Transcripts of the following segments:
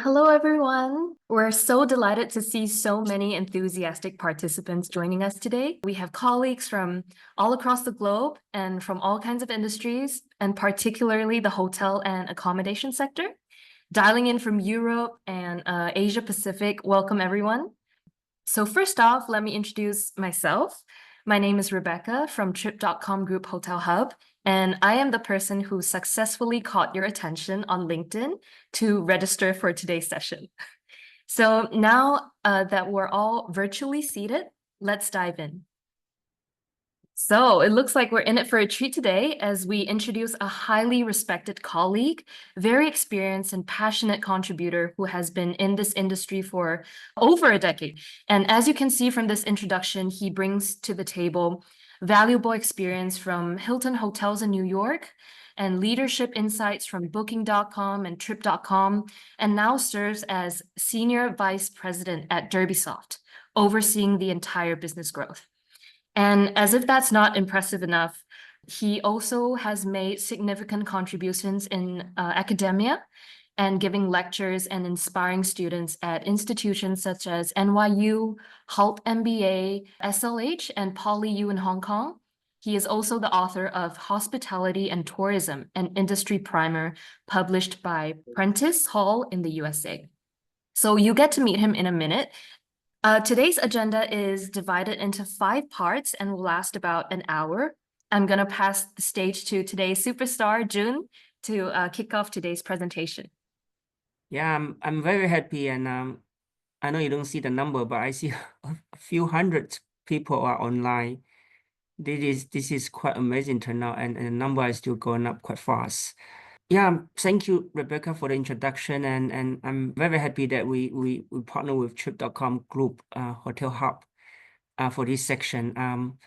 Hello, everyone. We're so delighted to see so many enthusiastic participants joining us today. We have colleagues from all across the globe and from all kinds of industries, and particularly the hotel and accommodation sector. Dialing in from Europe and Asia Pacific, welcome everyone. So first off, let me introduce myself. My name is Rebecca from Trip.com Group Hotel Hub, and I am the person who successfully caught your attention on LinkedIn to register for today's session. So now that we're all virtually seated, let's dive in. So it looks like we're in it for a treat today as we introduce a highly respected colleague, very experienced and passionate contributor who has been in this industry for over a decade. And as you can see from this introduction, he brings to the table valuable experience from Hilton Hotels in New York and leadership insights from Booking.com and Trip.com, and now serves as Senior Vice President at DerbySoft, overseeing the entire business growth. And as if that's not impressive enough, he also has made significant contributions in academia and giving lectures and inspiring students at institutions such as NYU, Hult MBA, SLH, and PolyU in Hong Kong. He is also the author of Hospitality and Tourism, an industry primer published by Prentice Hall in the USA. So you get to meet him in a minute. Today's agenda is divided into 5 parts and will last about an hour. I'm going to pass the stage to today's superstar, Jun, to kick off today's presentation. Yeah, I'm very happy, and I know you don't see the number, but I see a few hundred people are online. This is quite amazing turnout, and the number is still going up quite fast. Yeah, thank you, Rebecca, for the introduction, and I'm very happy that we partner with Trip.com Group Hotel Hub for this section.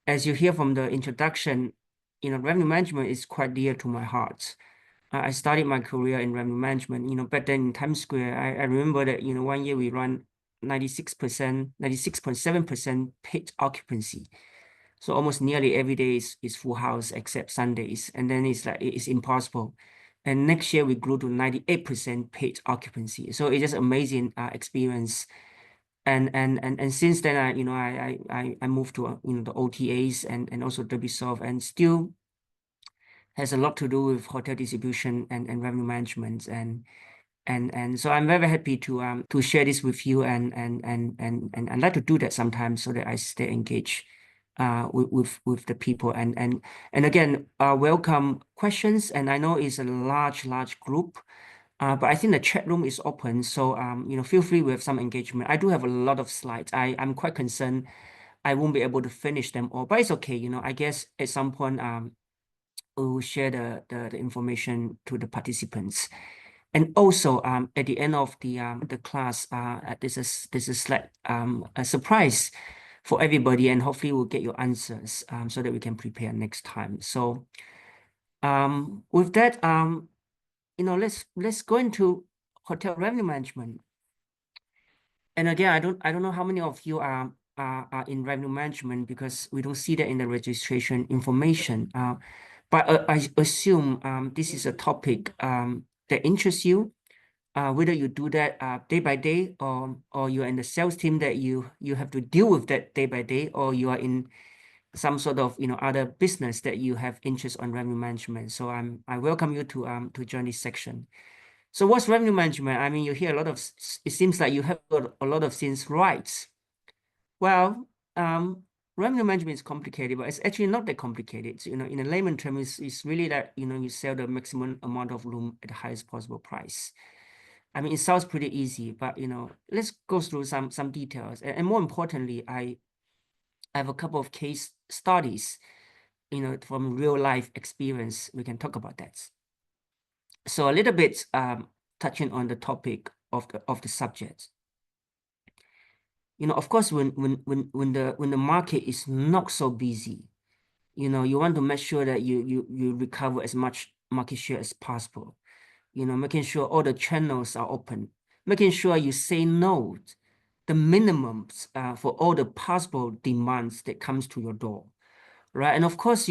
As you hear from the introduction, revenue management is quite dear to my heart. I started my career in revenue management. Back then in Times Square, I remember that, one year we run 96%, 96.7% paid occupancy. So almost nearly every day is full house except Sundays. And then it's like, it's impossible. And next year we grew to 98% paid occupancy. So it's just amazing experience. And since then, I moved to, the OTAs and also DerbySoft, and still has a lot to do with hotel distribution and revenue management. And so I'm very happy to share this with you, and I'd like to do that sometimes so that I stay engaged with the people, and again, welcome questions. And I know it's a large group, but I think the chat room is open, so feel free with some engagement. I do have a lot of slides. I'm quite concerned I won't be able to finish them all, but it's okay. I guess at some point we will share the information to the participants. And also, at the end of the class, this is like a surprise for everybody, and hopefully we'll get your answers so that we can prepare next time. So, with that, let's go into hotel revenue management. And again, I don't know how many of you are in revenue management, because we don't see that in the registration information. But I assume this is a topic that interests you, whether you do that day by day, or you're in the sales team that you have to deal with that day by day, or you are in some sort of other business that you have interest on revenue management. So I welcome you to join this section. So what's revenue management? I mean, you hear a lot of, it seems like you have a lot of things right. Well, revenue management is complicated, but it's actually not that complicated. In a layman term, it's really that, you sell the maximum amount of room at the highest possible price. I mean, it sounds pretty easy, but, let's go through some details. And more importantly, I have a couple of case studies, from real life experience. We can talk about that. So a little bit touching on the topic of the subject. Of course, when the market is not so busy, you want to make sure that you recover as much market share as possible. Making sure all the channels are open, making sure you say no, the minimums for all the possible demands that comes to your door, right? And of course,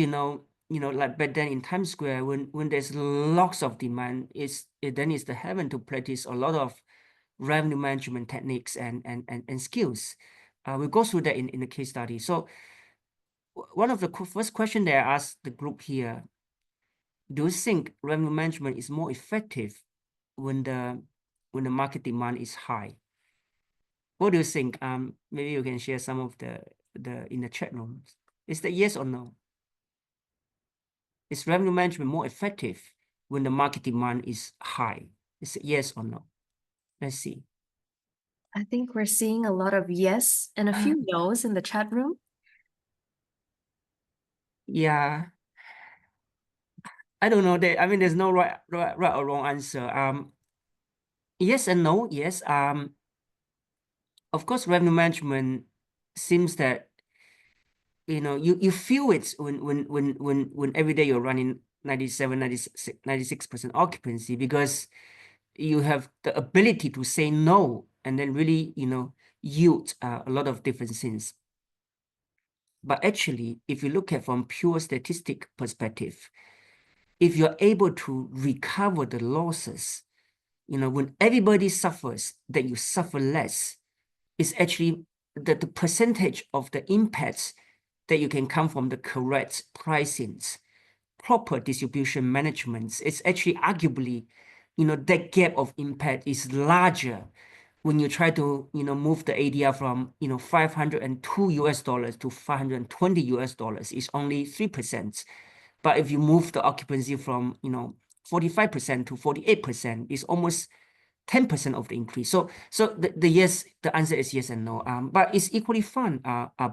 like back then in Times Square, when there's lots of demand, then it's the heaven to practice a lot of revenue management techniques and skills. We'll go through that in the case study. So one of the first question that I asked the group here, do you think revenue management is more effective when the market demand is high? What do you think? Maybe you can share some of the in the chat room. Is that yes or no? Is revenue management more effective when the market demand is high? Is it yes or no? Let's see. I think we're seeing a lot of yes and a few no's in the chat room. Yeah. I don't know that. I mean, there's no right or wrong answer. Yes and no. Yes. Of course, revenue management seems that you feel it when every day you're running 97, 96% occupancy, because you have the ability to say no and then really yield a lot of different things. But actually, if you look at from pure statistic perspective, if you're able to recover the losses, when everybody suffers, that you suffer less, it's actually the percentage of the impacts that you can come from the correct pricings, proper distribution management. It's actually arguably, that gap of impact is larger when you try to, move the ADR from, $502 to $520, it's only 3%. But if you move the occupancy from, 45% to 48%, it's almost 10% of the increase. So the answer is yes and no. But it's equally fun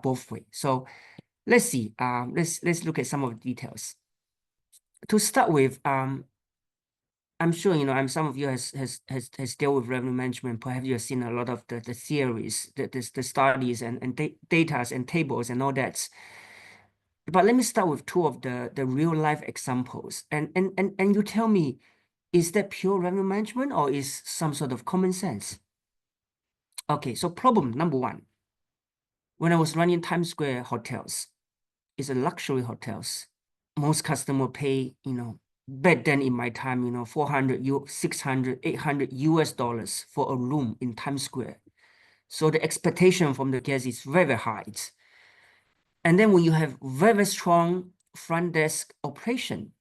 both ways. So let's see. Let's look at some of the details. To start with, I'm sure some of you has dealt with revenue management. Perhaps you have seen a lot of the theories, the studies and data and tables and all that. But let me start with two of the real life examples. And you tell me, is that pure revenue management or is some sort of common sense? Okay, so problem number one. When I was running Times Square hotels, it's a luxury hotels. Most customer pay, back then in my time, $400, $600, $800 for a room in Times Square. So the expectation from the guests is very high. And then when you have very strong front desk operation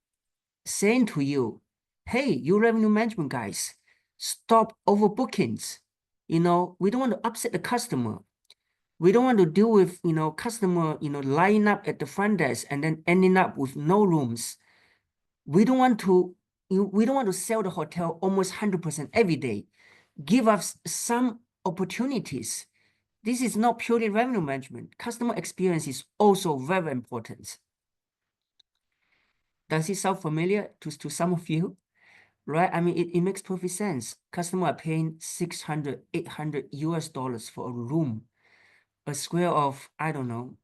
saying to you, hey, you revenue management guys, stop overbookings. We don't want to upset the customer. We don't want to deal with, customer, lining up at the front desk and then ending up with no rooms. We don't want to sell the hotel almost 100% every day. Give us some opportunities. This is not purely revenue management. Customer experience is also very important. Does it sound familiar to some of you? Right? I mean, it makes perfect sense. Customer are paying $600, $800 for a room, a square of, I don't know,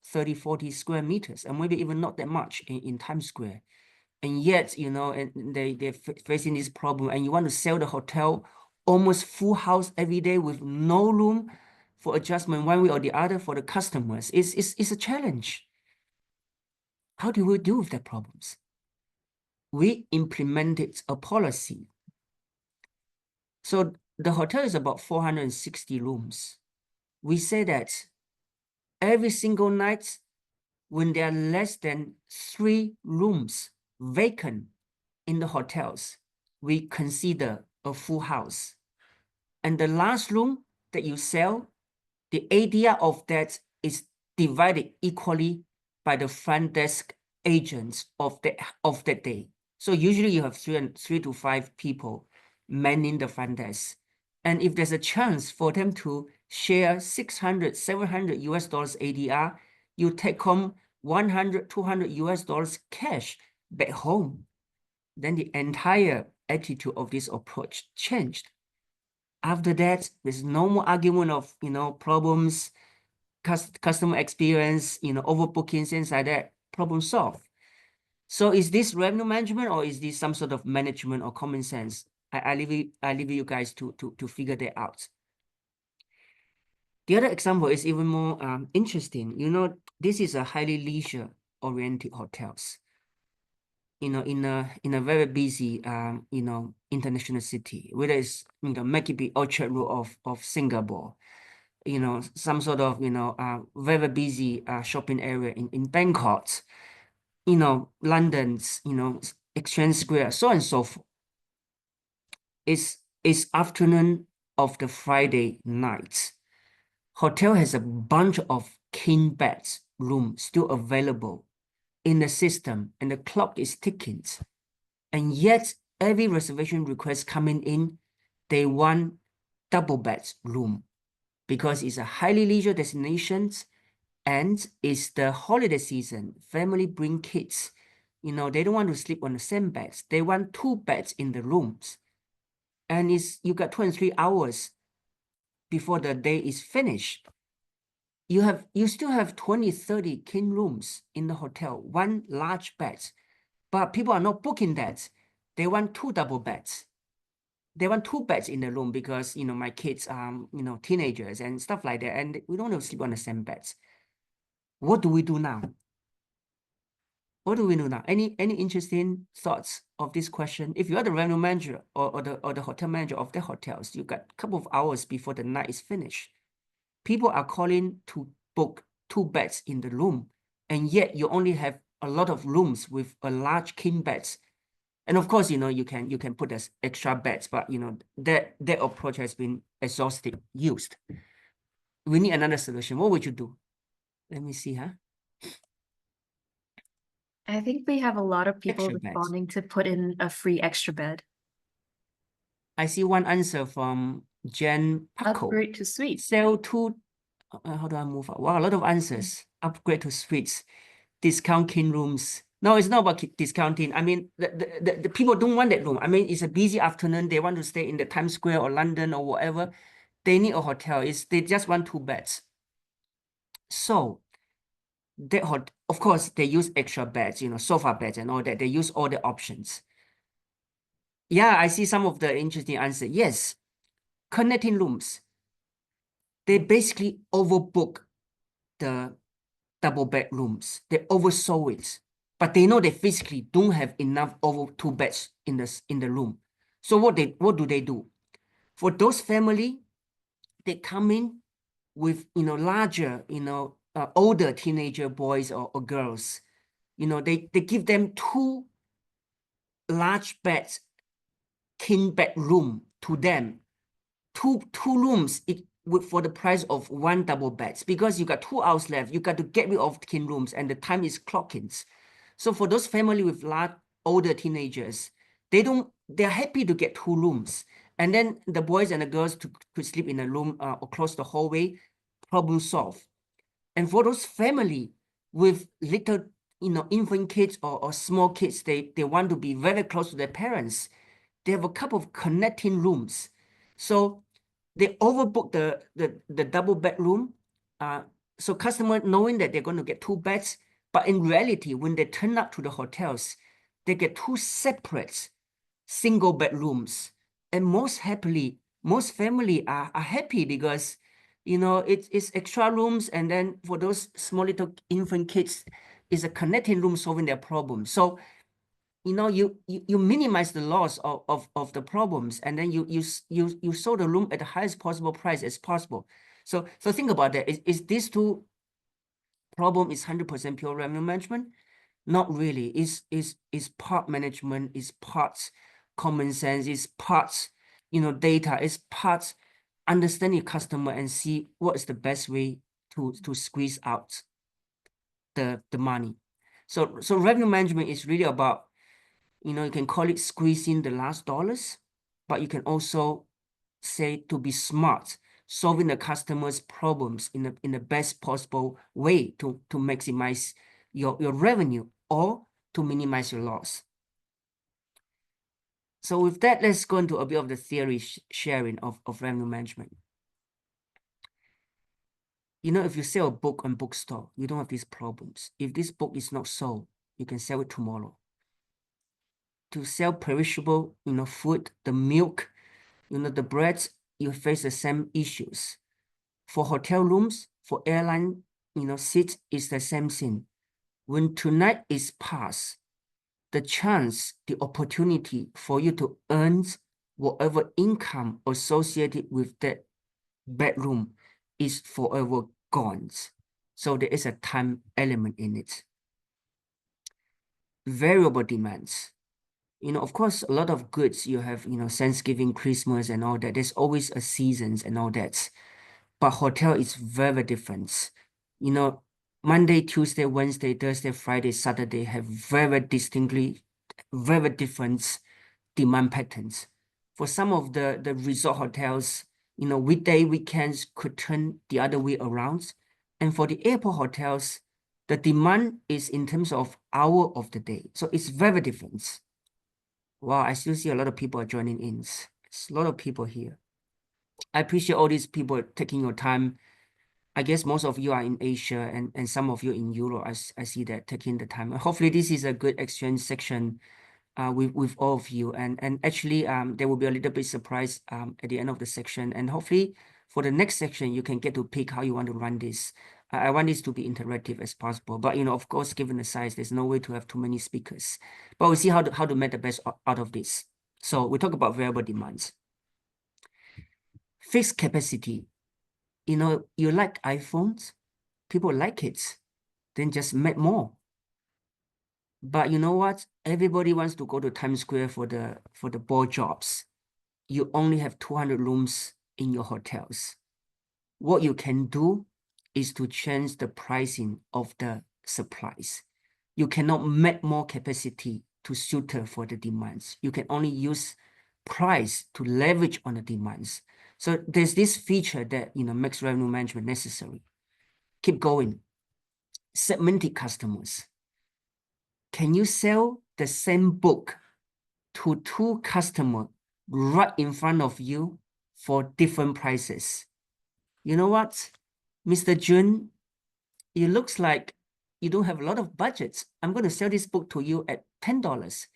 30, 40 square meters, and maybe even not that much in Times Square. And yet, and they're facing this problem, and you want to sell the hotel almost full house every day with no room for adjustment one way or the other for the customers. It's a challenge. How do we deal with that problems? We implemented a policy. So the hotel is about 460 rooms. We say that every single night, when there are less than 3 rooms vacant in the hotels, we consider a full house. And the last room that you sell, the ADR of that is divided equally by the front desk agents of that day. So usually you have 3 to 5 people manning the front desk. And if there's a chance for them to share $600, $700 ADR, you take home $100, $200 cash back home. Then the entire attitude of this approach changed. After that, there's no more argument of, problems, customer experience, overbooking, things like that, problem solved. So is this revenue management or is this some sort of management or common sense? I leave you guys to figure that out. The other example is even more interesting. This is a highly leisure-oriented hotels. in a very busy international city, whether it's make it be Orchard Road of Singapore, some sort of very busy shopping area in Bangkok, London's Exchange Square, so on and so forth. It's afternoon of the Friday night. Hotel has a bunch of king beds room still available in the system, and the clock is ticking. And yet, every reservation request coming in, they want double bed room because it's a highly leisure destination and it's the holiday season. Family bring kids. They don't want to sleep on the same beds. They want 2 beds in the rooms. And you got 23 hours before the day is finished. You still have 20, 30 king rooms in the hotel, 1 large bed. But people are not booking that. They want 2 double beds. They want 2 beds in the room because, my kids are, teenagers and stuff like that. And we don't want to sleep on the same beds. What do we do now? What do we do now? Any interesting thoughts of this question? If you are the revenue manager or the hotel manager of the hotels, you got a couple of hours before the night is finished. People are calling to book 2 beds in the room, and yet you only have a lot of rooms with a large king beds. And of course, you can put as extra beds, but that approach has been exhausted, used. We need another solution. What would you do? Let me see, I think we have a lot of people Extra beds. responding to put in a free extra bed. I see one answer from Jen Paco. Upgrade to suites. Sell to, how do I move up? Wow, a lot of answers. Upgrade to suites, discount king rooms. No, it's not about discounting. I mean, the people don't want that room. I mean, it's a busy afternoon. They want to stay in the Times Square or London or whatever. They need a hotel. They just want 2 beds. So, of course, they use extra beds, sofa beds and all that. They use all the options. Yeah, I see some of the interesting answers. Yes, connecting rooms. They basically overbook the double bedrooms. They oversold it, but they know they physically don't have enough over 2 beds in the room. So what do they do? For those family, they come in with larger, older teenager boys or girls. They give them 2 large beds, king bedroom to them. Two rooms for the price of 1 double bed, because you got 2 hours left. You got to get rid of king rooms and the time is clocking. So for those family with large older teenagers, they're happy to get 2 rooms, and then the boys and the girls could sleep in a room across the hallway. Problem solved. And for those family with little infant kids or small kids, they want to be very close to their parents. They have a couple of connecting rooms. So they overbook the double bedroom. So customer knowing that they're going to get 2 beds, but in reality, when they turn up to the hotels, they get 2 separate single bedrooms. And most family are happy because it's extra rooms, and then for those small little infant kids, it's a connecting room solving their problems. So you minimize the loss of the problems, and then you sold the room at the highest possible price as possible. So think about that. Is these 2 problem is 100% pure revenue management? Not really. Is part management, is parts common sense, is parts data, is parts understanding customer and see what is the best way to squeeze out the money. So revenue management is really about, you can call it squeezing the last dollars, but you can also say to be smart, solving the customer's problems in the best possible way to maximize your revenue or to minimize your loss. So with that, let's go into a bit of the theory sharing of revenue management. If you sell a book on bookstore, you don't have these problems. If this book is not sold, you can sell it tomorrow. To sell perishable, food, the milk, the breads, you face the same issues. For hotel rooms, for airline, seats, is the same thing. When tonight is past, the chance, the opportunity for you to earn whatever income associated with that bedroom is forever gone. So there is a time element in it. Variable demands. Of course, a lot of goods, you have, Thanksgiving, Christmas and all that. There's always a seasons and all that. But hotel is very different. Monday, Tuesday, Wednesday, Thursday, Friday, Saturday have very different demand patterns. For some of the resort hotels, weekday, weekends could turn the other way around. And for the airport hotels, the demand is in terms of hour of the day. So it's very different. Wow, I still see a lot of people are joining in. It's a lot of people here. I appreciate all these people taking your time. I guess most of you are in Asia and some of you in Europe. I see that taking the time. Hopefully this is a good exchange section with all of you. And actually there will be a little bit surprise at the end of the section. And hopefully for the next section, you can get to pick how you want to run this. I want this to be interactive as possible. But of course, given the size, there's no way to have too many speakers. But we'll see how to make the best out of this. So we talk about variable demands. Fixed capacity. You like iPhones, people like it, then just make more. But you know what? Everybody wants to go to Times Square for the ball jobs. You only have 200 rooms in your hotels. What you can do is to change the pricing of the supplies. You cannot make more capacity to suit for the demands. You can only use price to leverage on the demands. So there's this feature that makes revenue management necessary. Keep going. Segmented customers. Can you sell the same book to two customers right in front of you for different prices? You know what, Mr. Jun, it looks like you don't have a lot of budgets. I'm going to sell this book to you at $10.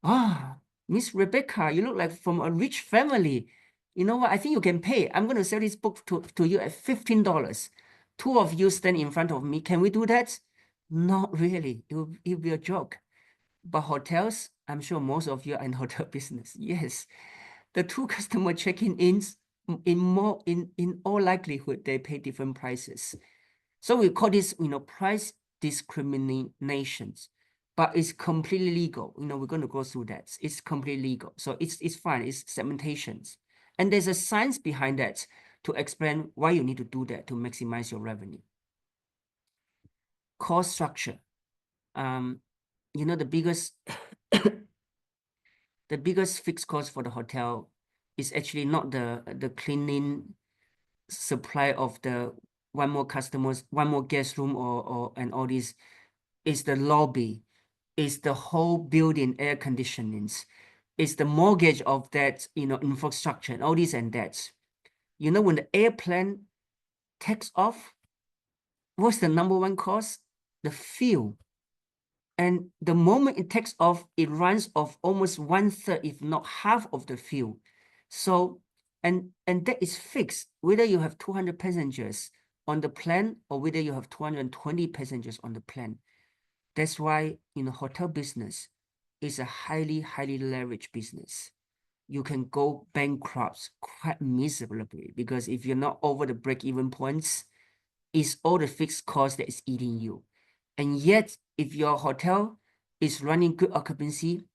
Ah, Miss Rebecca, you look like from a rich family. You know what? I think you can pay. I'm going to sell this book to you at $15. Two of you stand in front of me. Can we do that? Not really. It'll be a joke. But hotels, I'm sure most of you are in hotel business. Yes. The two customer checking in all likelihood, they pay different prices. So we call this, price discriminations, but it's completely legal. We're going to go through that. It's completely legal. So it's fine. It's segmentations. And there's a science behind that to explain why you need to do that to maximize your revenue. Cost structure. The biggest the biggest fixed cost for the hotel is actually not the cleaning supply of the one more guest room and all this. Is the lobby, is the whole building air conditionings, is the mortgage of that infrastructure and all this and that. When the airplane takes off, what's the number one cost? The fuel. And the moment it takes off, it runs off almost 1/3, if not half of the fuel. So, and that is fixed, whether you have 200 passengers on the plane or whether you have 220 passengers on the plane. That's why, hotel business is a highly leveraged business. You can go bankrupt quite miserably because if you're not over the break-even points, it's all the fixed cost that is eating you. And yet, if your hotel is running good occupancy,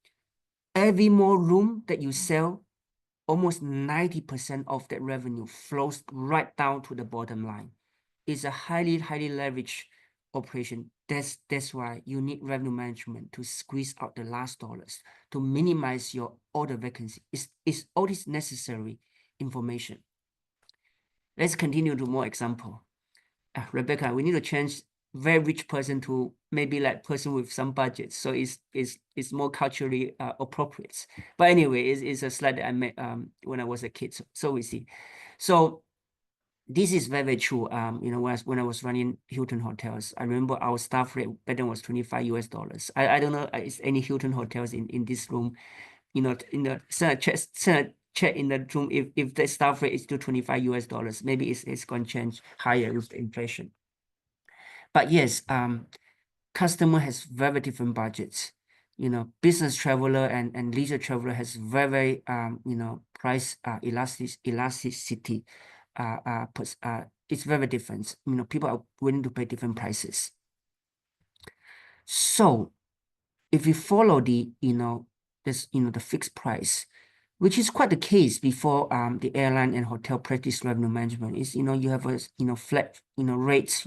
every more room that you sell, almost 90% of that revenue flows right down to the bottom line. It's a highly leveraged operation. That's why you need revenue management to squeeze out the last dollars, to minimize your order vacancy. It's all this necessary information. Let's continue to more example. Rebecca, we need to change very rich person to maybe like person with some budget. So it's more culturally appropriate. But anyway, it's a slide that I made when I was a kid. So we see. So this is very true. When I was running Hilton hotels, I remember our staff rate back then was $25. I don't know is any Hilton hotels in this room, in the check in the room if the staff rate is still $25. Maybe it's going to change higher with the inflation. But yes, customer has very different budgets. business traveler and leisure traveler has very, price elasticity. It's very different. People are willing to pay different prices. So if you follow the, the fixed price, which is quite the case before the airline and hotel practice revenue management, is, you have a, flat, rates,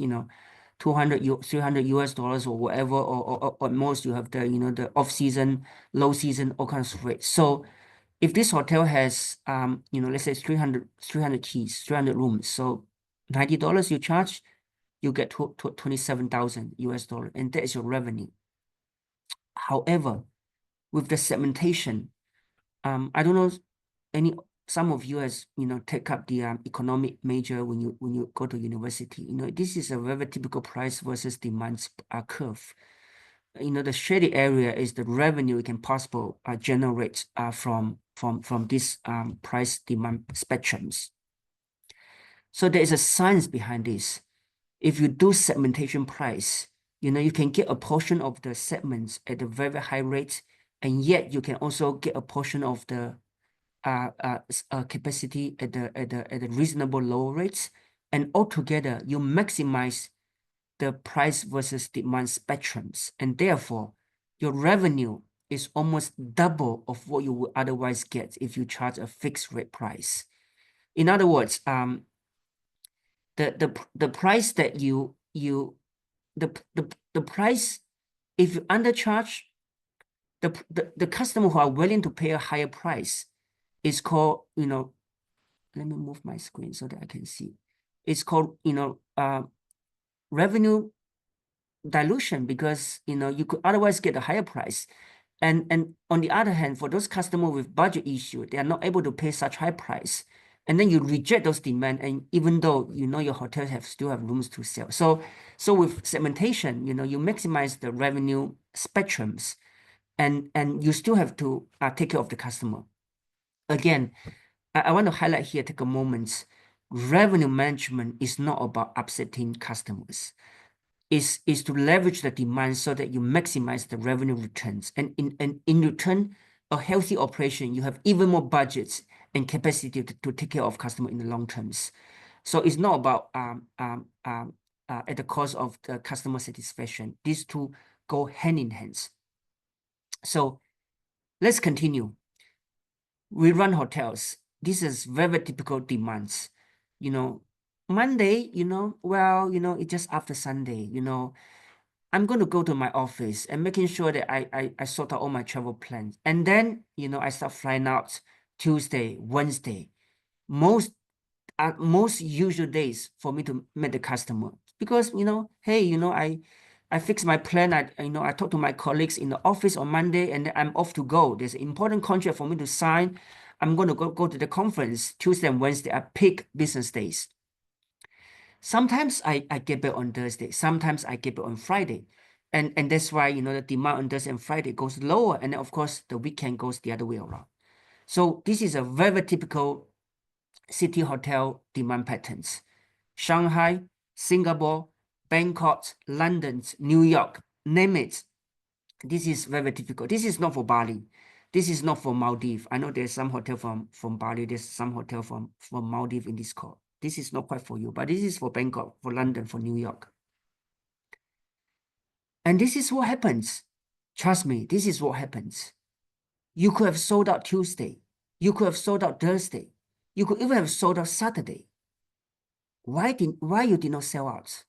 200, 300 US dollars or whatever, or at most you have the, the off season, low season, all kinds of rates. So if this hotel has, let's say 300 keys, 300 rooms, so $90 you charge, you get 27,000 US dollars, and that is your revenue. However, with the segmentation, I don't know some of you has take up the economic major when you go to university. This is a very typical price versus demand curve. The shaded area is the revenue you can possible generate from this price demand spectrums. So there is a science behind this. If you do segmentation price, you can get a portion of the segments at a very high rate, and yet you can also get a portion of the capacity at a reasonable low rates, and altogether you maximize the price versus demand spectrums, and therefore your revenue is almost double of what you would otherwise get if you charge a fixed rate price. In other words, the price that the price, if you undercharge, the customer who are willing to pay a higher price is called, let me move my screen so that I can see. It's called, revenue dilution, because, you could otherwise get a higher price. And on the other hand, for those customers with budget issue, they are not able to pay such high price. And then you reject those demand, and even though your hotels still have rooms to sell. So with segmentation, you maximize the revenue spectrums, and you still have to take care of the customer. Again, I want to highlight here, take a moment. Revenue management is not about upsetting customers. Is to leverage the demand so that you maximize the revenue returns. And in return, a healthy operation, you have even more budgets and capacity to take care of customer in the long terms. So it's not about at the cost of the customer satisfaction. These two go hand in hand. So let's continue. We run hotels. This is very typical demands. Monday, it's just after Sunday, I'm going to go to my office and making sure that I sort out all my travel plans. And then, I start flying out Tuesday, Wednesday, most usual days for me to meet the customer. Because, hey, I fix my plan. I talk to my colleagues in the office on Monday, and then I'm off to go. There's an important contract for me to sign. I'm going to go to the conference Tuesday and Wednesday. I pick business days. Sometimes I get back on Thursday. Sometimes I get back on Friday. And that's why, the demand on Thursday and Friday goes lower. And then, of course, the weekend goes the other way around. So this is a very typical city hotel demand patterns. Shanghai, Singapore, Bangkok, London, New York, name it. This is very typical. This is not for Bali. This is not for Maldives. I know there's some hotel from Bali. There's some hotel from Maldives in this call. This is not quite for you, but this is for Bangkok, for London, for New York. And this is what happens. Trust me, this is what happens. You could have sold out Tuesday. You could have sold out Thursday. You could even have sold out Saturday. Why you did not sell out?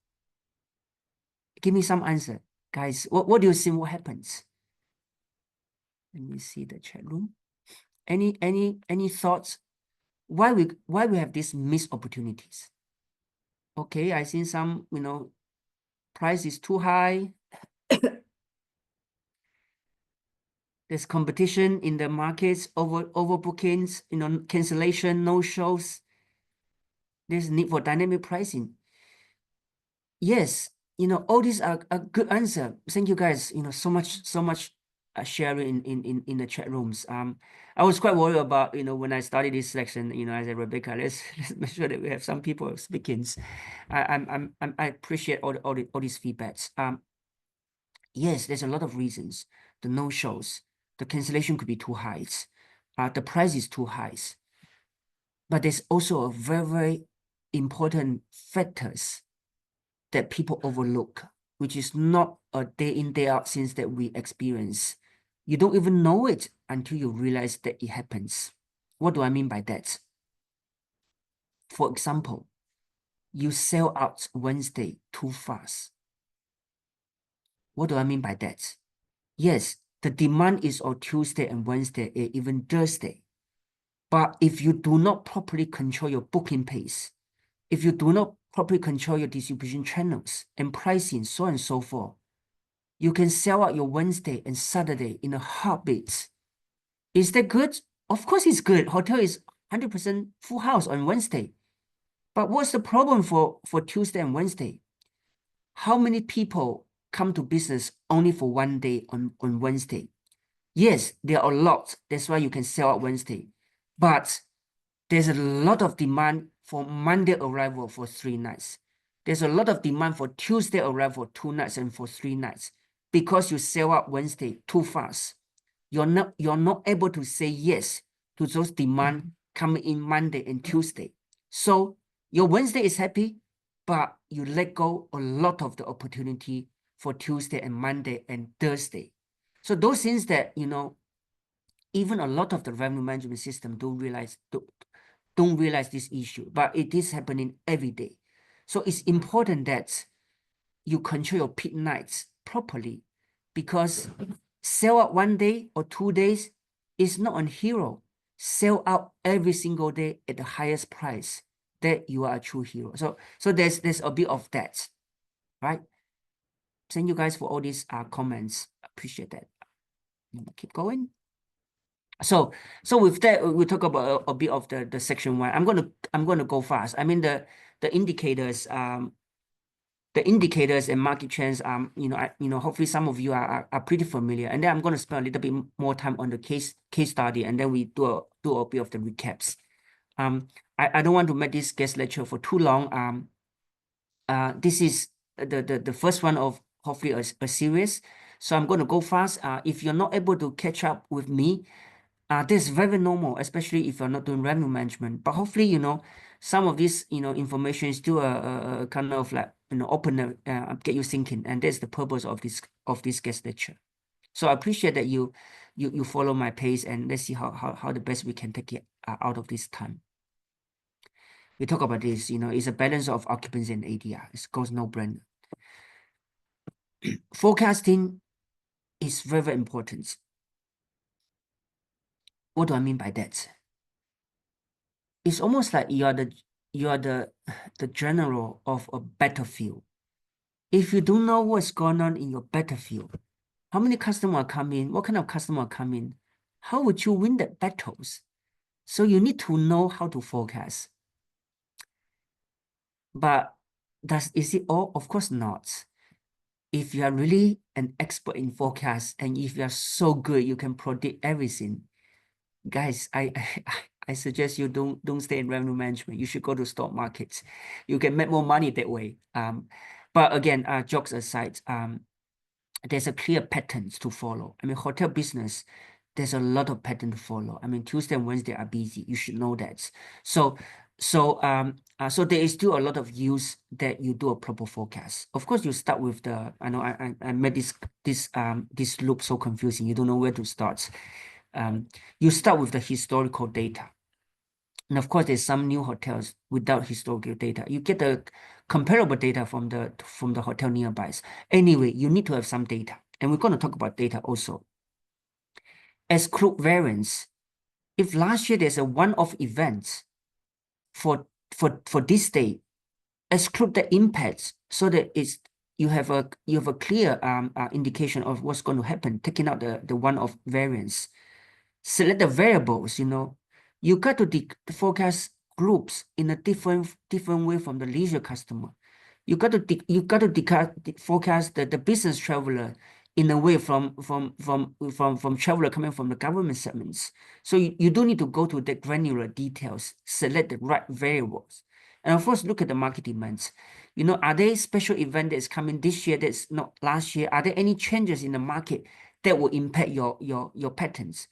Give me some answer. Guys, what do you think what happens? Let me see the chat room. Any thoughts? Why we have these missed opportunities? Okay, I see some, price is too high. There's competition in the markets, overbookings, cancellation, no shows. There's need for dynamic pricing. Yes, all these are a good answer. Thank you guys, so much sharing in the chat rooms. I was quite worried about, when I started this section, I said, Rebecca, let's make sure that we have some people speaking. I appreciate all these feedbacks. Yes, there's a lot of reasons. the no-shows, the cancellation could be too high, the price is too high. But there's also a very, very important factors that people overlook, which is not a day in, day out since that we experience. You don't even know it until you realize that it happens. What do I mean by that? For example, you sell out Wednesday too fast. What do I mean by that? Yes, the demand is on Tuesday and Wednesday, and even Thursday. But if you do not properly control your booking pace, if you do not properly control your distribution channels and pricing, so on and so forth, you can sell out your Wednesday and Saturday in a heartbeat. Is that good? Of course it's good. Hotel is 100% full house on Wednesday. But what's the problem for Tuesday and Wednesday? How many people come to business only for one day on Wednesday? Yes, there are a lot. That's why you can sell out Wednesday. But there's a lot of demand for Monday arrival for 3 nights. There's a lot of demand for Tuesday arrival for 2 nights and for 3 nights. Because you sell out Wednesday too fast, you're not able to say yes to those demand coming in Monday and Tuesday. So your Wednesday is happy, but you let go a lot of the opportunity for Tuesday and Monday and Thursday. So those things that, you know, even a lot of the revenue management system don't realize this issue, but it is happening every day. So it's important that you control your peak nights properly, because sell out 1 day or 2 days is not a hero. Sell out every single day at the highest price, that you are a true hero. So there's a bit of that, right? Thank you guys for all these comments. Appreciate that. Keep going. So with that, we talk about a bit of the section 1. I'm gonna go fast. I mean the indicators and market trends, hopefully some of you are pretty familiar. And then I'm going to spend a little bit more time on the case study, and then we do a bit of the recaps. I don't want to make this guest lecture for too long. This is the first one of hopefully a series. So I'm going to go fast. If you're not able to catch up with me, this is very normal, especially if you're not doing revenue management. But hopefully, you know, some of this, you know, information is still a kind of like, you know, open, get you thinking. And that's the purpose of this guest lecture. So I appreciate that you follow my pace, and let's see how the best we can take it out of this time. We talk about this, you know, it's a balance of occupancy and ADR. It goes no-brainer. Forecasting is very, very important. What do I mean by that? It's almost like you are the general of a battlefield. If you don't know what's going on in your battlefield, how many customers are coming, what kind of customer are coming, how would you win the battles? So you need to know how to forecast. But is it all? Of course not. If you are really an expert in forecast, and if you are so good, you can predict everything, guys, I suggest you don't stay in revenue management. You should go to stock markets. You can make more money that way. But again, jokes aside, there's a clear patterns to follow. I mean, hotel business, there's a lot of pattern to follow. I mean, Tuesday and Wednesday are busy. You should know that. So there is still a lot of use that you do a proper forecast. Of course, you start with the, I know I made this loop so confusing. You don't know where to start. You start with the historical data. And of course, there's some new hotels without historical data. You get the comparable data from the hotel nearby. Anyway, you need to have some data. And we're going to talk about data also. Exclude variance. If last year there's a one-off event for this day, exclude the impacts so that you have a clear indication of what's going to happen, taking out the one-off variance. Select the variables, you know. You got to forecast groups in a different way from the leisure customer. You got to forecast the business traveler in a way from traveler coming from the government segments. So you do need to go to the granular details, select the right variables, and of course look at the market demands. You know, are there special event that's coming this year that's not last year? Are there any changes in the market that will impact your patterns.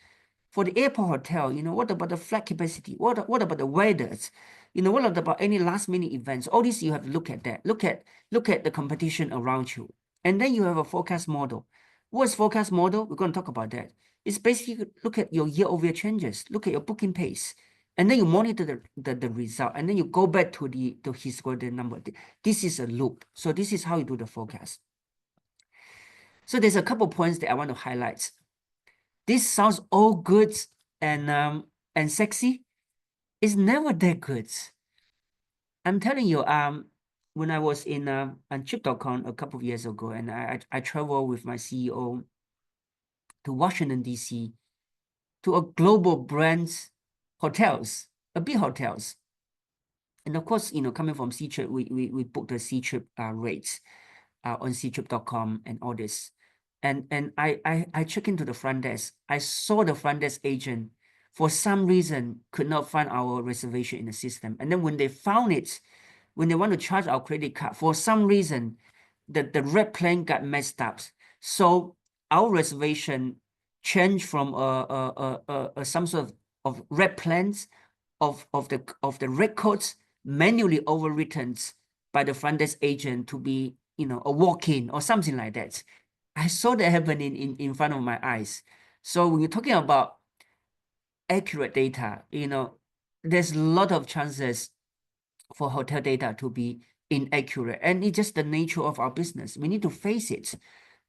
For the airport hotel, you know, what about the flight capacity? What about the weathers? You know, what about any last minute events? All this you have to look at that. Look at the competition around you. And then you have a forecast model. What's forecast model? We're going to talk about that. It's basically look at your year-over-year changes, look at your booking pace, and then you monitor the result, and then you go back to the historical number. This is a loop. So this is how you do the forecast. So there's a couple points that I want to highlight. This sounds all good and sexy. It's never that good. I'm telling you, when I was in on Chip.com a couple of years ago, and I traveled with my CEO to Washington, D.C., to a global brands hotels, a big hotels. And of course, you know, coming from C-Trip, we booked the C-Trip rates on ctrip.com and all this. And I checked into the front desk. I saw the front desk agent, for some reason, could not find our reservation in the system. And then when they found it, when they want to charge our credit card, for some reason, the red plan got messed up. So our reservation changed from some sort of red plans of the records manually overwritten by the front desk agent to be, you know, a walk-in or something like that. I saw that happening in front of my eyes. So when you're talking about accurate data, you know, there's a lot of chances for hotel data to be inaccurate, and it's just the nature of our business. We need to face it.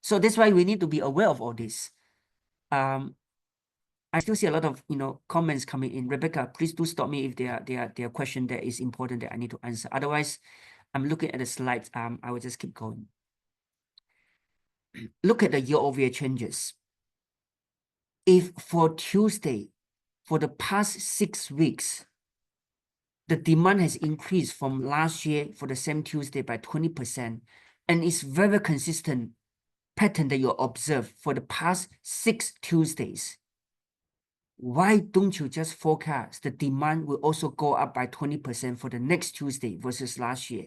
So that's why we need to be aware of all this. I still see a lot of, you know, comments coming in. Rebecca, please do stop me if there are question that is important that I need to answer. Otherwise, I'm looking at the slides. I will just keep going. Look at the year-over-year changes. If for Tuesday, for the past 6 weeks, the demand has increased from last year for the same Tuesday by 20%, and it's very consistent pattern that you observe for the past 6 Tuesdays. Why don't you just forecast the demand will also go up by 20% for the next Tuesday versus last year?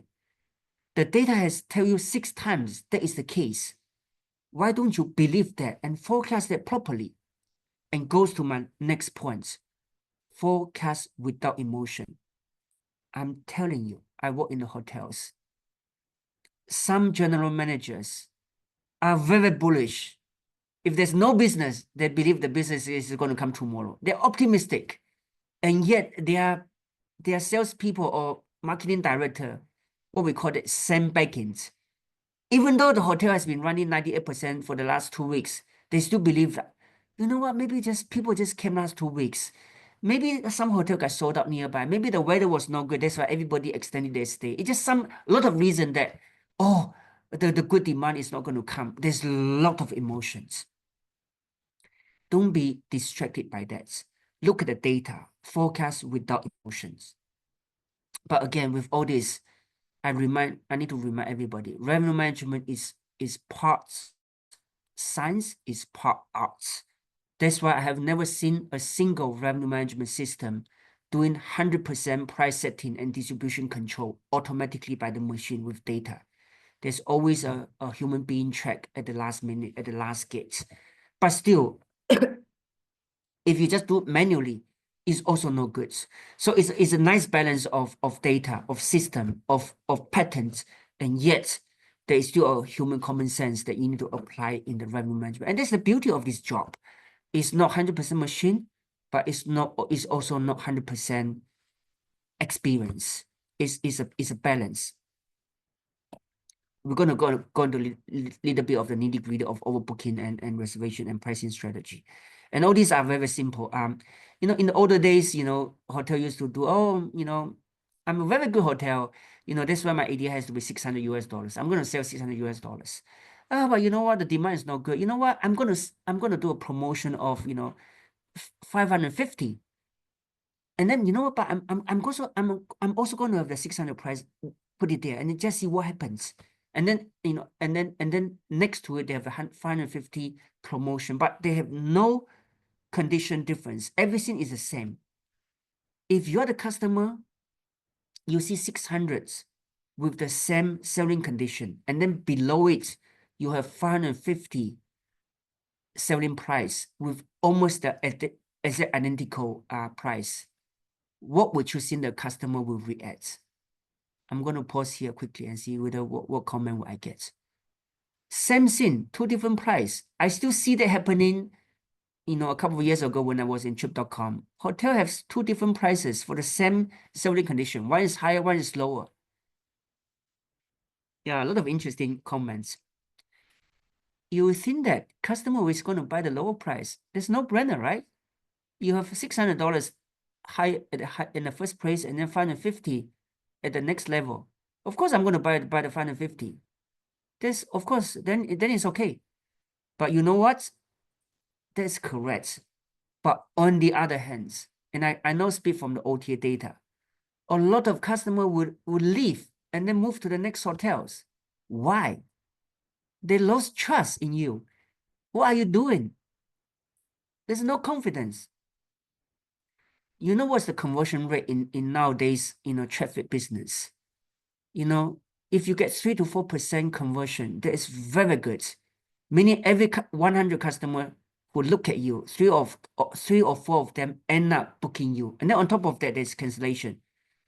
The data has tell you 6 times that is the case. Why don't you believe that and forecast that properly? And goes to my next point. Forecast without emotion. I'm telling you, I work in the hotels. Some general managers are very bullish. If there's no business, they believe the business is going to come tomorrow. They're optimistic. And yet their salespeople or marketing director, what we call it, sandbagging. Even though the hotel has been running 98% for the last 2 weeks, they still believe that, you know what, maybe just people just came last 2 weeks. Maybe some hotel got sold out nearby. Maybe the weather was not good. That's why everybody extended their stay. It's just a lot of reason that, oh, the good demand is not going to come. There's a lot of emotions. Don't be distracted by that. Look at the data, forecast without emotions. But again, with all this, I need to remind everybody, revenue management is part science, is part arts. That's why I have never seen a single revenue management system doing 100% price setting and distribution control automatically by the machine with data. There's always a human being track at the last minute, at the last gate. But still, if you just do it manually, it's also no good. So it's a nice balance of data, of system, of patterns, and yet there is still a human common sense that you need to apply in the revenue management. And that's the beauty of this job. It's not 100% machine, but it's also not 100% experience. It's a balance. We're going to go into a little bit of the nitty-gritty of overbooking and reservation and pricing strategy. And all these are very simple. You know, in the older days, you know, hotel used to do, oh, you know, I'm a very good hotel. You know, that's why my ADR has to be $600. I'm going to sell $600. But you know what? The demand is not good. You know what? I'm going to do a promotion of, you know, 550. And then, you know what? But I'm also going to have the 600 price, put it there, and then just see what happens. And then, you know, and then next to it, they have a 550 promotion, but they have no condition difference. Everything is the same. If you're the customer, you see 600s with the same selling condition, and then below it, you have 550 selling price with almost the exact identical price, what would you think the customer will react? I'm going to pause here quickly and see whether what comment will I get. Same thing, 2 different price. I still see that happening, you know, a couple of years ago when I was in trip.com. Hotel has 2 different prices for the same selling condition. One is higher, one is lower. Yeah, a lot of interesting comments. You would think that customer is going to buy the lower price. There's no brainer, right? You have $600 high in the first place and then 550 at the next level. Of course, I'm going to buy the 550. This, of course, then it's okay. But you know what? That's correct. But on the other hand, and I know speak from the OTA data, a lot of customer would leave and then move to the next hotels. Why? They lost trust in you. What are you doing? There's no confidence. You know what's the conversion rate in nowadays, you know, traffic business? You know, if you get 3 to 4% conversion, that is very good. Meaning every 100 customer who look at you, 3 or 4 of them end up booking you. And then on top of that, there's cancellation.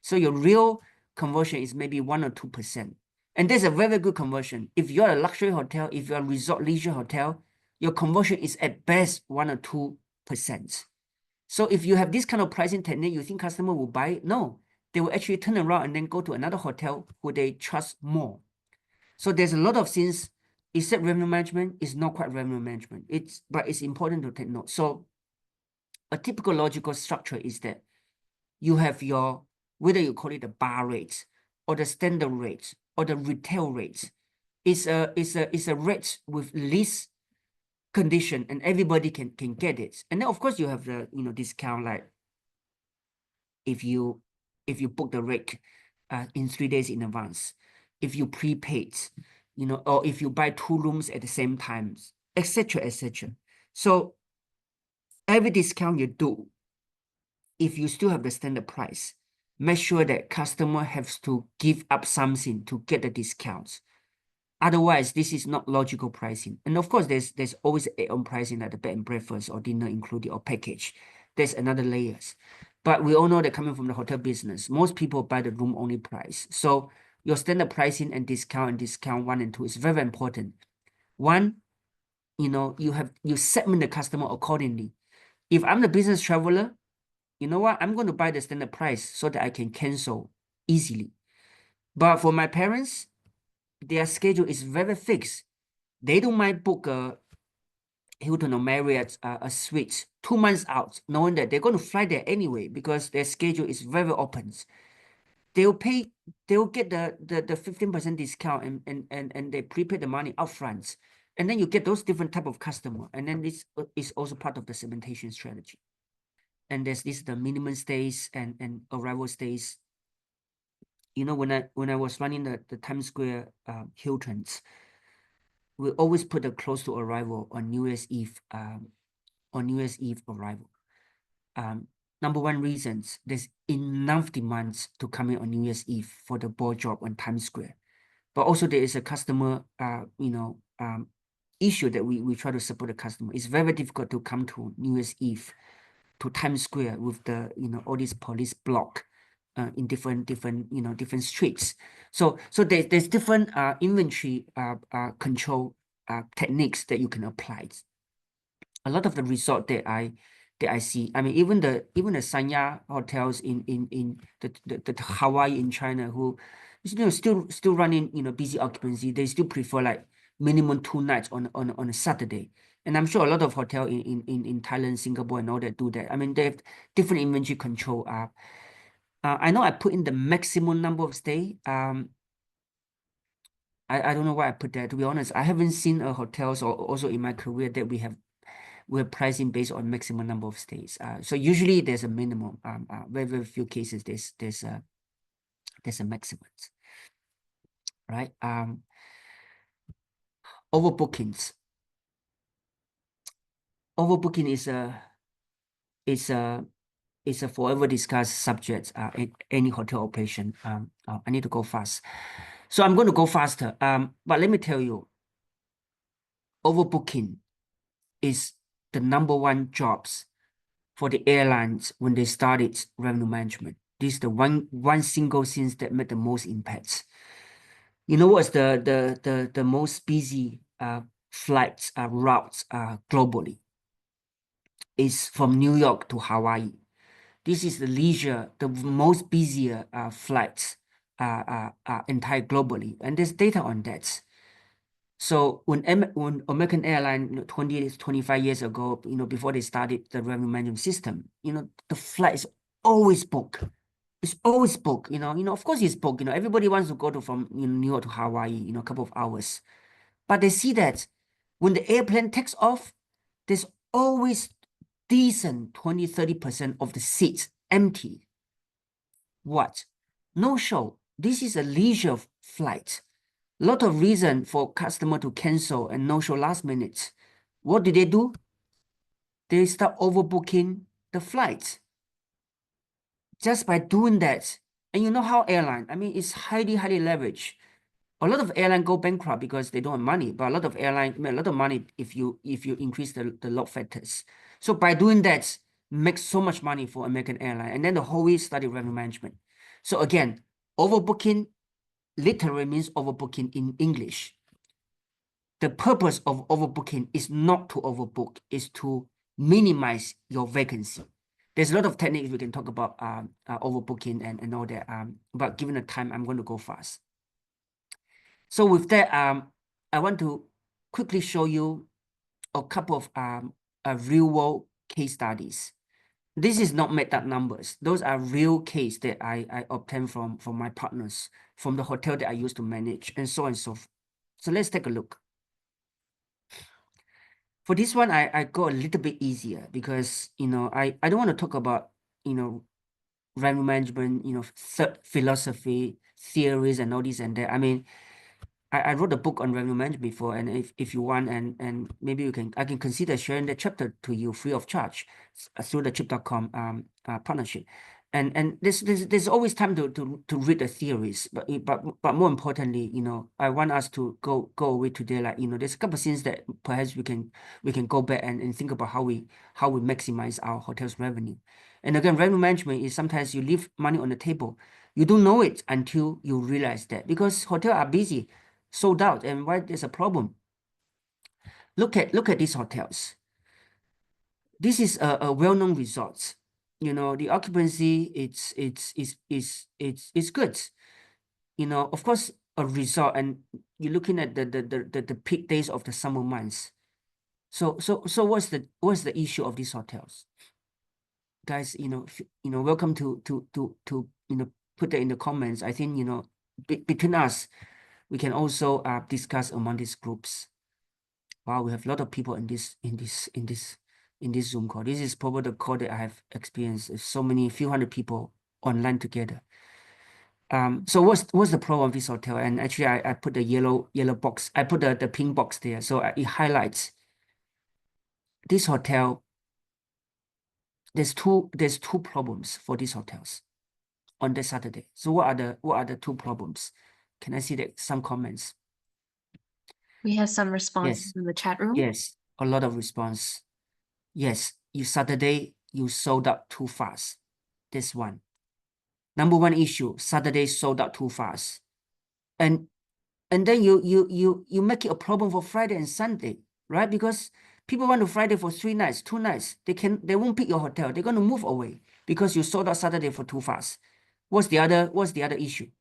So your real conversion is maybe 1 or 2%. And that's a very good conversion. If you're a luxury hotel, if you're a resort leisure hotel, your conversion is at best 1 or 2%. So if you have this kind of pricing technique, you think customer will buy it? No, they will actually turn around and then go to another hotel who they trust more. So there's a lot of things. Is that revenue management? It's not quite revenue management. But it's important to take note. So a typical logical structure is that you have your, whether you call it the bar rate or the standard rate or the retail rate, is a rate with least condition and everybody can get it. And then of course you have the, you know, discount, like if you book the rate in 3 days in advance, if you prepaid, you know, or if you buy 2 rooms at the same time, etc., etc. So every discount you do, if you still have the standard price, make sure that customer has to give up something to get the discounts. Otherwise, this is not logical pricing. And of course, there's always add-on pricing like the bed and breakfast or dinner included or package. There's another layers. But we all know that coming from the hotel business, most people buy the room only price. So your standard pricing and discount 1 and 2 is very important. 1, you know, you segment the customer accordingly. If I'm the business traveler, you know what? I'm going to buy the standard price so that I can cancel easily. But for my parents, their schedule is very fixed. They don't mind book a Hilton or Marriott a suite 2 months out, knowing that they're going to fly there anyway because their schedule is very open. They'll get the 15% discount and they prepay the money upfront. And then you get those different type of customer. And then this is also part of the segmentation strategy. And there's the minimum stays and arrival stays. You know, when I was running the Times Square Hiltons, we always put a close to arrival on New Year's Eve arrival. Number 1 reasons, there's enough demands to come in on New Year's Eve for the ball drop on Times Square. But also there is a customer, issue that we try to support the customer. It's very difficult to come to New Year's Eve to Times Square with the, you know, all these police block in different streets. So there's different inventory control techniques that you can apply. A lot of the resort that I see, I mean, even the Sanya hotels in the Hawaii in China, who, you know, still running, you know, busy occupancy, they still prefer like minimum 2 nights on a Saturday. And I'm sure a lot of hotel in Thailand, Singapore, and all that do that. I mean, they have different inventory control. I know I put in the maximum number of stay. I don't know why I put that. To be honest, I haven't seen a hotels or also in my career that we're pricing based on maximum number of stays. So usually there's a minimum. Very few cases there's a maximum, right? Overbookings. Overbooking is a forever discussed subject in any hotel operation. I need to go fast, so I'm going to go faster. But let me tell you, overbooking is the #1 jobs for the airlines when they started revenue management. This is the one single thing that made the most impact. You know what's the most busy flights routes globally? Is from New York to Hawaii. This is the most busier flights entire globally, and there's data on that. So when American Airlines 25 years ago, before they started the revenue management system, the flight is always booked. It's always booked, of course it's booked, everybody wants to go from New York to Hawaii, a couple of hours. But they see that when the airplane takes off, there's always decent 20-30% of the seats empty. What? No show. This is a leisure flight. Lot of reason for customer to cancel and no show last minute. What do? They start overbooking the flights. Just by doing that, and you know how airline, it's highly leveraged. A lot of airline go bankrupt because they don't have money, but a lot of airline make a lot of money if you increase the load factors. So by doing that, make so much money for American Airline, and then the whole week study revenue management. So again, overbooking literally means overbooking in English. The purpose of overbooking is not to overbook, is to minimize your vacancy. There's a lot of techniques we can talk about overbooking and all that, but given the time, I'm going to go fast. So with that, I want to quickly show you a couple of real-world case studies. This is not made up numbers. Those are real case that I obtained from my partners, from the hotel that I used to manage, and so on and so forth. So let's take a look. For this one, I go a little bit easier because, I don't want to talk about, revenue management, philosophy, theories, and all this and that. I wrote a book on revenue management before, and if you want, and maybe I can consider sharing the chapter to you free of charge through the chip.com partnership. And there's always time to read the theories, but more importantly, I want us to go away today, like, there's a couple of things that perhaps we can go back and think about how we maximize our hotel's revenue. And again, revenue management is sometimes you leave money on the table. You don't know it until you realize that, because hotels are busy, sold out, and why there's a problem. Look at these hotels. This is a well-known resort. The occupancy it's good. Of course, a resort, and you're looking at the peak days of the summer months. So what's the issue of these hotels? Guys, welcome to put that in the comments. I think, between us, we can also discuss among these groups. Wow, we have a lot of people in this Zoom call. This is probably the call that I have experienced. There's so many, few hundred people online together. So what's the problem of this hotel? And actually, I put the yellow box. I put the pink box there, so it highlights this hotel. There's two problems for these hotels on this Saturday. So what are the two problems? Can I see some comments? We have some responses Yes. in the chat room. Yes, a lot of response. Yes, Saturday you sold out too fast. This one. #1 issue, Saturday sold out too fast. And then you make it a problem for Friday and Sunday, right? Because people want to Friday for 3 nights, 2 nights. They won't pick your hotel. They're going to move away because you sold out Saturday for too fast. What's the other issue?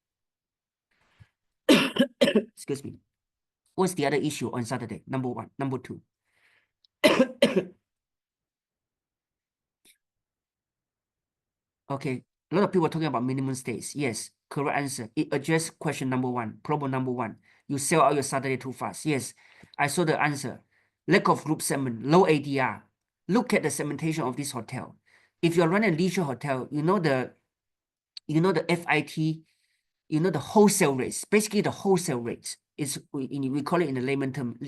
Excuse me. What's the other issue on Saturday? #1, #2. Okay, a lot of people are talking about minimum stays. Yes, correct answer. It addressed question #1, problem #1. You sell out your Saturday too fast. Yes, I saw the answer. Lack of group segment, low ADR. Look at the segmentation of this hotel. If you're running a leisure hotel, the FIT, the wholesale rates. Basically, the wholesale rates is we call it in the layman term,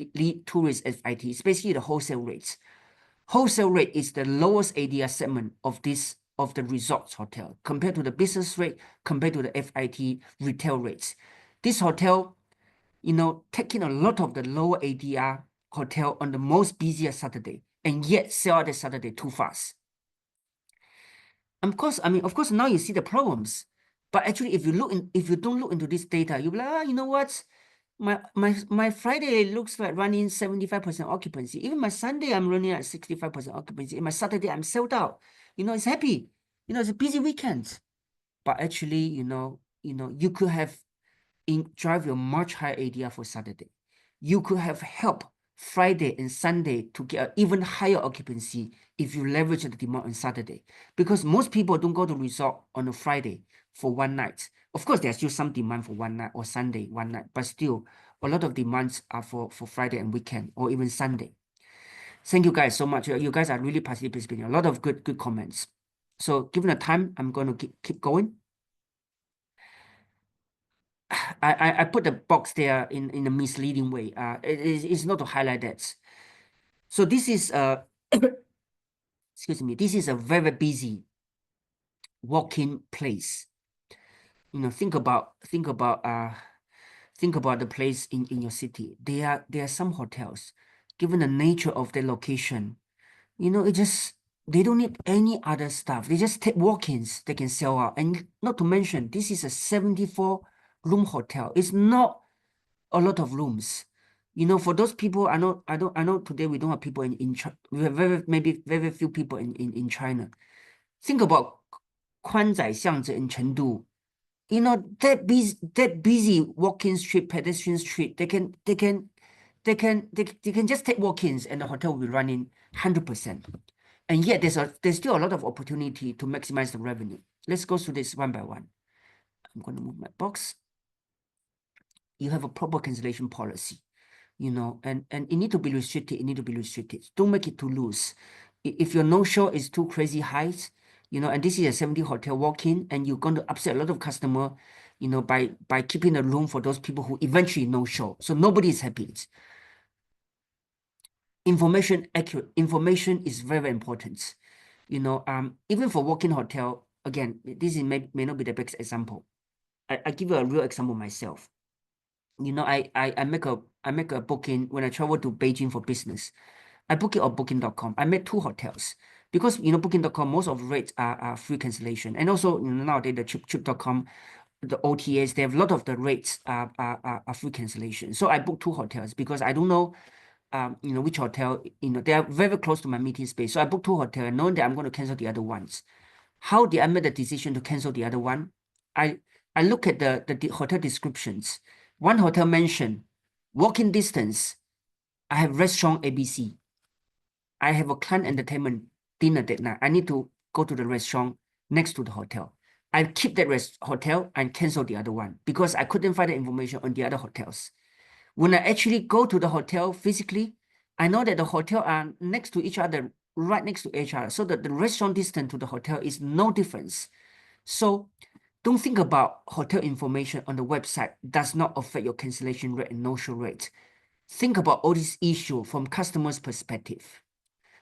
tourist FIT. It's basically the wholesale rates. Wholesale rate is the lowest ADR segment of the resorts hotel compared to the business rate, compared to the FIT retail rates. This hotel, taking a lot of the lower ADR hotel on the most busiest Saturday and yet sell out the Saturday too fast. Of course, now you see the problems. But actually, if you don't look into this data, you'll be like, you know what? My Friday looks like running 75% occupancy. Even my Sunday, I'm running at 65% occupancy. And my Saturday, I'm sold out. It's happy. It's a busy weekend. But actually, you could have drive a much higher ADR for Saturday. You could have helped Friday and Sunday to get an even higher occupancy if you leverage the demand on Saturday. Because most people don't go to resort on a Friday for one night. Of course, there's still some demand for one night or Sunday, one night, but still a lot of demands are for Friday and weekend or even Sunday. Thank you guys so much. You guys are really participating. A lot of good comments. So given the time, I'm going to keep going. I put the box there in a misleading way. It's not to highlight that. So this is excuse me, this is a very busy walk-in place. Think about the place in your city. There are some hotels, given the nature of their location, they don't need any other stuff. They just take walk-ins, they can sell out. And not to mention, this is a 74-room hotel. It's not a lot of rooms. For those people, I know today we don't have people in China. We have very few people in China. Think about Kuanzai, Xiangzhe, and Chengdu. That busy walk-in street, pedestrian street, they can just take walk-ins and the hotel will be running 100%. And yet there's still a lot of opportunity to maximize the revenue. Let's go through this one by one. I'm going to move my box. You have a proper cancellation policy, and it need to be restricted. It need to be restricted. Don't make it too loose. If your no-show is too crazy high, and this is a 70 hotel walk-in, and you're going to upset a lot of customer, by keeping a room for those people who eventually no-show. So nobody is happy. Information accurate. Information is very important. Even for walk-in hotel, again, this may not be the best example. I give you a real example myself. I make a booking when I travel to Beijing for business. I book it on booking.com. I made 2 hotels because booking.com, most of the rates are free cancellation, and also nowadays the trip.com, the OTAs, they have a lot of the rates are free cancellation. So I booked 2 hotels because I don't know which hotel, they are very close to my meeting space. So I booked 2 hotels knowing that I'm going to cancel the other ones. How did I make the decision to cancel the other one? I look at the hotel descriptions. One hotel mentioned walking distance. I have restaurant ABC. I have a client entertainment dinner that night. I need to go to the restaurant next to the hotel. I keep that hotel and cancel the other one because I couldn't find the information on the other hotels. When I actually go to the hotel physically, I know that the hotel are next to each other, right next to each other, so that the restaurant distance to the hotel is no difference. So don't think about hotel information on the website does not affect your cancellation rate and no-show rate. Think about all these issues from customers' perspective.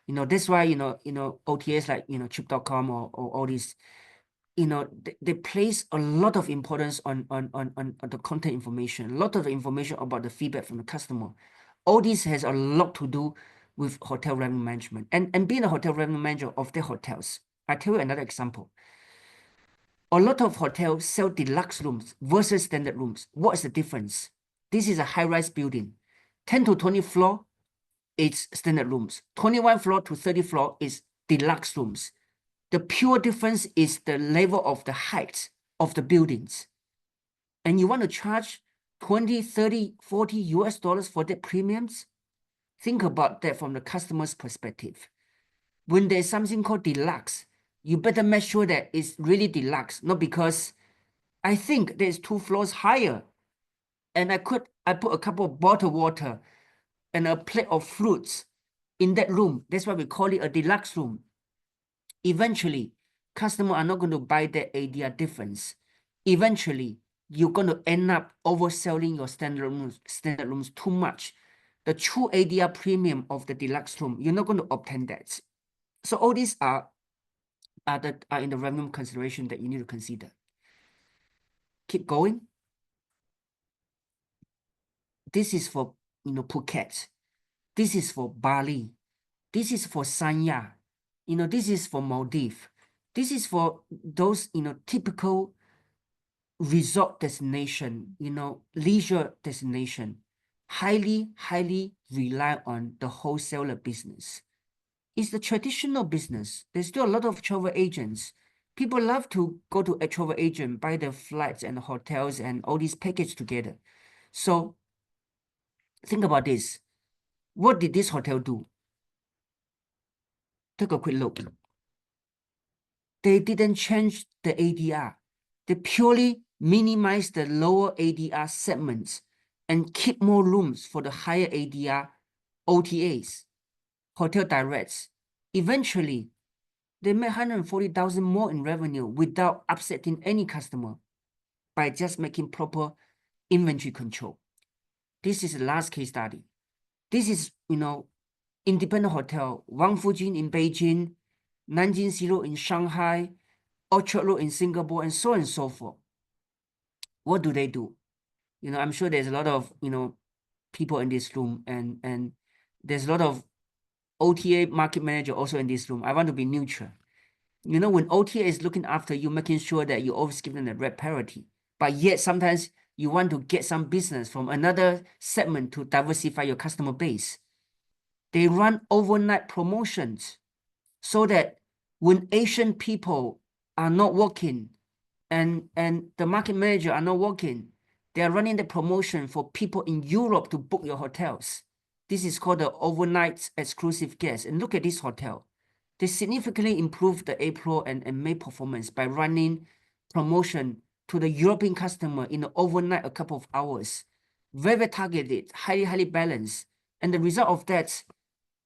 That's why, OTAs like, trip.com or all these, they place a lot of importance on the content information, a lot of information about the feedback from the customer. All this has a lot to do with hotel revenue management and being a hotel revenue manager of the hotels. I tell you another example. A lot of hotels sell deluxe rooms versus standard rooms. What is the difference? This is a high-rise building. 10 to 20 floor, it's standard rooms. 21 floor to 30 floor is deluxe rooms. The pure difference is the level of the height of the buildings. And you want to charge 20, 30, 40 US dollars for the premiums? Think about that from the customer's perspective. When there's something called deluxe, you better make sure that it's really deluxe, not because I think there's 2 floors higher and I put a couple of bottled water and a plate of fruits in that room. That's why we call it a deluxe room. Eventually, customers are not going to buy that ADR difference. Eventually, you're going to end up overselling your standard rooms too much. The true ADR premium of the deluxe room, you're not going to obtain that. So all these are in the revenue consideration that you need to consider. Keep going. This is for Phuket. this is for Bali, this is for Sanya, this is for Maldives, this is for those, typical resort destination, leisure destination, highly rely on the wholesaler business. It's the traditional business. There's still a lot of travel agents. People love to go to a travel agent, buy the flights and hotels and all these packages together. So think about this. What did this hotel do? Take a quick look. They didn't change the ADR. They purely minimized the lower ADR segments and keep more rooms for the higher ADR OTAs, hotel directs. Eventually, they made 140,000 more in revenue without upsetting any customer by just making proper inventory control. This is the last case study. This is, independent hotel, Wang Fujin in Beijing, Nanjing Zero in Shanghai, Orchard Road in Singapore, and so on and so forth. What do they do? I'm sure there's a lot of, people in this room, and there's a lot of OTA market manager also in this room. I want to be neutral. When OTA is looking after you, making sure that you always give them the rate parity, but yet sometimes you want to get some business from another segment to diversify your customer base. They run overnight promotions so that when Asian people are not working and the market manager are not working, they are running the promotion for people in Europe to book your hotels. This is called the overnight exclusive guest. And look at this hotel. They significantly improved the April and May performance by running promotion to the European customer in the overnight a couple of hours. Very targeted, highly balanced. And the result of that,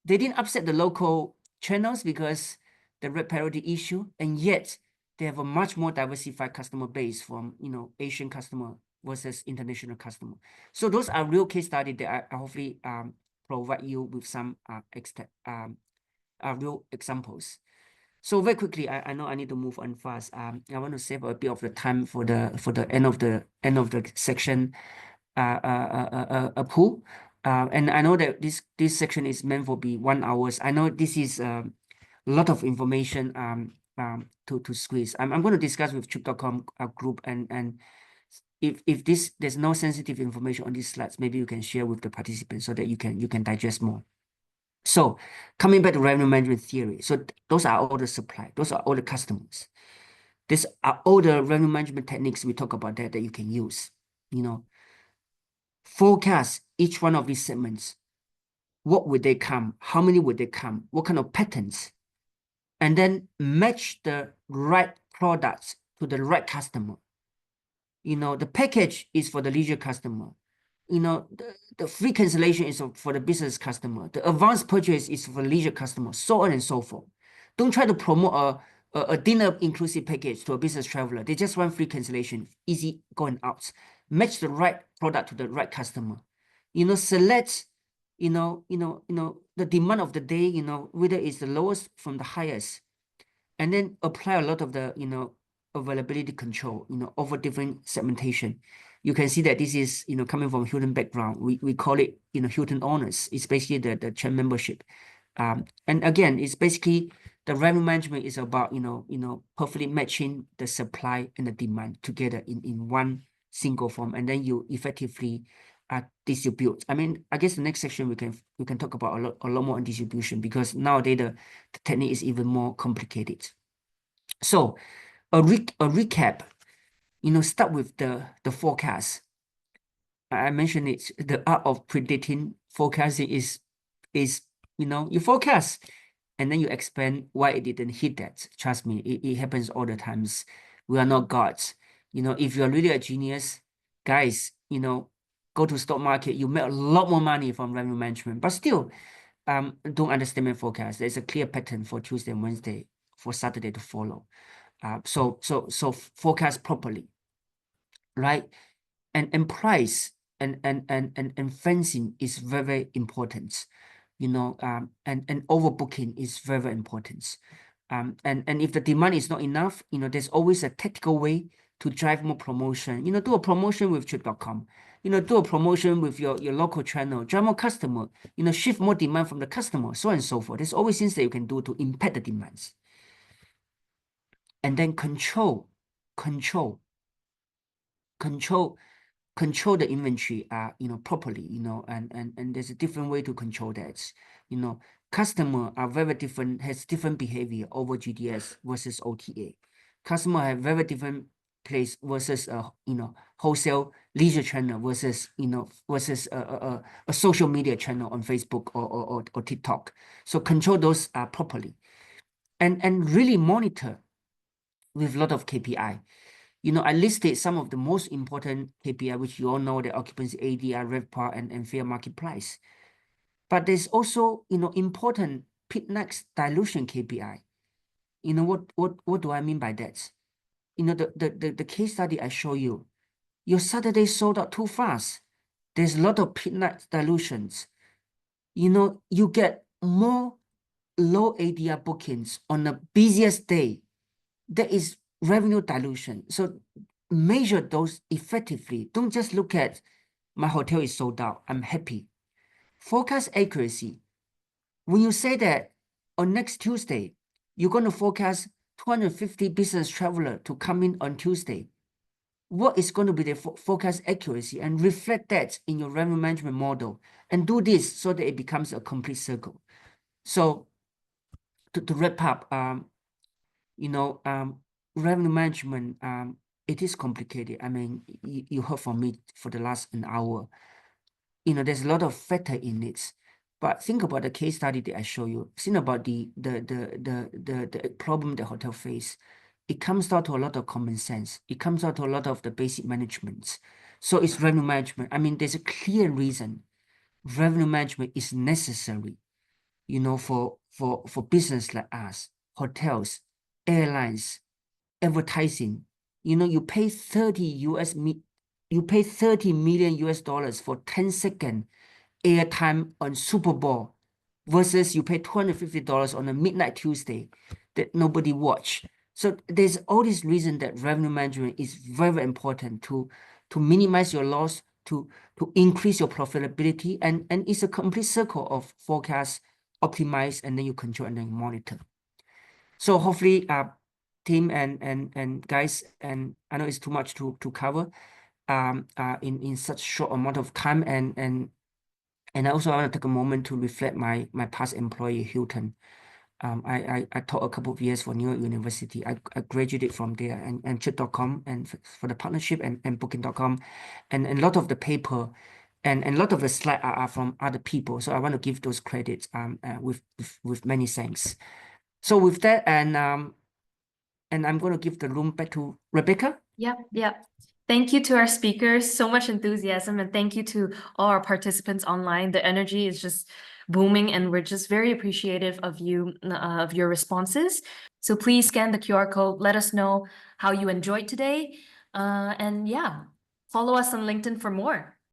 they didn't upset the local channels because the rate parity issue, and yet they have a much more diversified customer base from Asian customer versus international customer. So those are real case studies that I hopefully provide you with some real examples. So very quickly, I know I need to move on fast. I want to save a bit of the time for the end of the section pool. And I know that this section is meant for be 1 hour. I know this is a lot of information to squeeze. I'm going to discuss with Trip.com group, and if there's no sensitive information on these slides, maybe you can share with the participants so that you can digest more. So coming back to revenue management theory, so those are all the supply, those are all the customers. These are all the revenue management techniques we talk about that you can use. Forecast each one of these segments. What would they come? How many would they come? What kind of patterns? And then match the right products to the right customer. The package is for the leisure customer. The free cancellation is for the business customer. The advanced purchase is for leisure customer, so on and so forth. Don't try to promote a dinner inclusive package to a business traveler. They just want free cancellation, easy going out. Match the right product to the right customer. Select, the demand of the day, whether it's the lowest from the highest, and then apply a lot of the, availability control, over different segmentation. You can see that this is, coming from Hilton background. We call it, Hilton Honors. It's basically the chain membership. And again, it's basically the revenue management is about, perfectly matching the supply and the demand together in one single form, and then you effectively distribute. I mean, I guess the next section we can talk about a lot more on distribution, because nowadays the technique is even more complicated. So a recap, start with the forecast. I mentioned it, the art of predicting forecasting is you forecast and then you explain why it didn't hit that. Trust me, it happens all the times. We are not gods. If you're really a genius, guys, go to stock market, you make a lot more money from revenue management, but still don't underestimate forecast. There's a clear pattern for Tuesday and Wednesday, for Saturday to follow. So forecast properly, right? And price and fencing is very important, and overbooking is very important. And if the demand is not enough, there's always a tactical way to drive more promotion. Do a promotion with trip.com. Do a promotion with your local channel, drive more customer, shift more demand from the customer, so on and so forth. There's always things that you can do to impact the demands. And then control the inventory properly, and there's a different way to control that. Customer are very different, has different behavior over GDS versus OTA. Customer have very different place versus wholesale leisure channel versus a social media channel on Facebook or TikTok. So control those properly, and really monitor with a lot of KPI. I listed some of the most important KPI, which you all know, the occupancy, ADR, RevPAR, and fair market price. But there's also, important PITNEX dilution KPI. What do I mean by that? The case study I show you, your Saturday sold out too fast. There's a lot of PITNEX dilutions. You get more low ADR bookings on the busiest day. There is revenue dilution. So measure those effectively. Don't just look at my hotel is sold out, I'm happy. Forecast accuracy. When you say that on next Tuesday, you're going to forecast 250 business traveler to come in on Tuesday, what is going to be the forecast accuracy, and reflect that in your revenue management model, and do this so that it becomes a complete circle. So to wrap up, revenue management, it is complicated. I mean, you heard from me for the last an hour. There's a lot of factor in it. But think about the case study that I show you. Think about the problem the hotel face. It comes down to a lot of common sense. It comes down to a lot of the basic management. So it's revenue management. I mean, there's a clear reason revenue management is necessary, for business like us, hotels, airlines, advertising. You pay 30 million US dollars for 10-second airtime on Super Bowl versus you pay $250 on a midnight Tuesday that nobody watch. So there's all this reason that revenue management is very important to minimize your loss, to increase your profitability, and it's a complete circle of forecast, optimize, and then you control and then monitor. So hopefully, team and guys, and I know it's too much to cover in such short amount of time, and I also want to take a moment to reflect my past employee, Hilton. I taught a couple of years for New York University. I graduated from there, and Trip.com, and for the partnership, and Booking.com, and a lot of the paper and a lot of the slides are from other people. So I want to give those credits with many thanks. So with that, and I'm going to give the room back to Rebecca. Yep. Thank you to our speakers. So much enthusiasm, and thank you to all our participants online. The energy is just booming, and we're just very appreciative of you, of your responses. So please scan the QR code. Let us know how you enjoyed today. And yeah, follow us on LinkedIn for more.